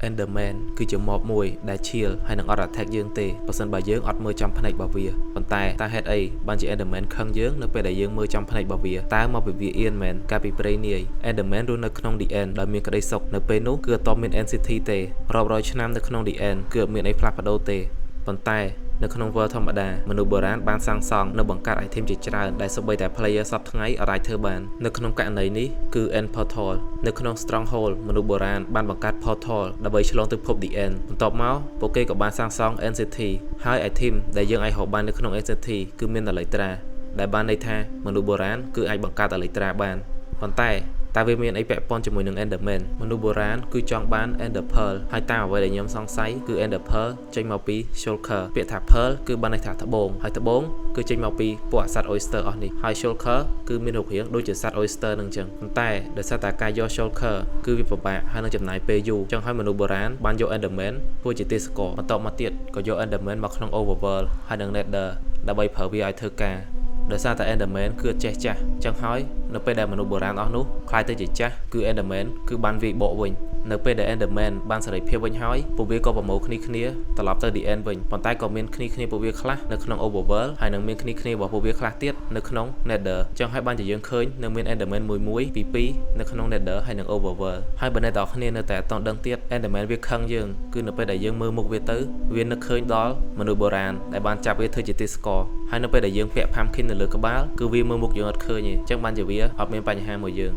Enderman គឺជាមបមួយដែលឈៀលហើយនឹងអត់ attack យើងទេបើសិនបើយើងអត់មើលចំផ្នែករបស់វាប៉ុន្តែតើហេតុអីបានជា Enderman ខឹងយើងនៅពេលដែលយើងមើលចំផ្នែករបស់វាតើមកពីវាអៀនមែនកាលពីព្រៃនាយ Enderman រស់នៅក្នុង The End ដោយមានក្តីសុខនៅពេលនោះគឺអត់មាន NCT ទេរាប់រយឆ្នាំនៅក្នុង The End គឺអត់មានអីផ្លាស់ប្ដូរទេប៉ុន្តែនៅក្នុង World ធម្មតាមនុស្សបុរាណបានសាងសង់នៅបង្កើត item ជាច្រើនដែលសូម្បីតែ player សពថ្ងៃអាចធ្វើបាននៅក្នុងករណីនេះគឺ End Portal នៅក្នុង Stronghold មនុស្សបុរាណបានបង្កើត Portal ដើម្បីឆ្លងទៅភព The End បន្ទាប់មកពួកគេក៏បានសាងសង់ NCT ហើយ item ដែលយើងអាចរកបាននៅក្នុង NCT គឺមាន Elytra ដែលបានន័យថាមនុស្សបុរាណគឺអាចបង្កើត Elytra បានប៉ុន្តែតើវាមានអីពាក់ព័ន្ធជាមួយនឹង Enderman មនុស្សបុរាណគឺចង់បាន Ender Pearl ហើយតាមអ្វីដែលខ្ញុំសង្ស័យគឺ Ender Pearl ចេញមកពី Shulker ពាក្យថា Pearl គឺបានន័យថាត្បូងហើយត្បូងគឺចេញមកពីពួកសត្វ Oyster អស់នេះហើយ Shulker គឺមានរូបរាងដូចជាសត្វ Oyster នឹងអញ្ចឹងប៉ុន្តែដោយសារតែការយក Shulker គឺវាពិបាកហើយនឹងចំណាយពេលយូរអញ្ចឹងហើយមនុស្សបុរាណបានយក Enderman ធ្វើជាទេសកលបន្ទាប់មកទៀតក៏យក Enderman មកក្នុង Overworld ហើយនឹង Nether ដើម្បីប្រើវាឲ្យធ្វើការដោយសារតែ Enderman គឺចេះចាស់ចឹងហើយនៅពេលដែលមនុស្សបុរាណអស់នោះខ្លាយទៅជាចាស់គឺ Enderman គឺបានវាយបកវិញនៅពេលដែល Enderman បានសេរីភាពវិញហើយពួកវាក៏ប្រមូលគ្នាត្រឡប់ទៅ The End វិញប៉ុន្តែក៏មានគ្នាពួកវាខ្លះនៅក្នុង Overworld ហើយនឹងមានគ្នារបស់ពួកវាខ្លះទៀតនៅក្នុង Nether ចឹងហើយបានជាយើងឃើញនៅមាន Enderman មួយពីរនៅក្នុង Nether ហើយនឹង Overworld ហើយបើអ្នកទាំងគ្នានៅតែអត់ដឹងទៀត Enderman វាខឹងយើងគឺនៅពេលដែលយើងមើលមុខវាទៅវានឹកឃើញដល់មនុស្សបុរាណដែលបានចាប់វាធ្វើជាទេសកលហើយនៅពេលដែលយើងពាក់ Pumpkin នៅលើក្បាលគឺវាមើលមុខយើងអត់ឃើញទេចឹងបានជាវាអត់មានបញ្ហាមួយយើង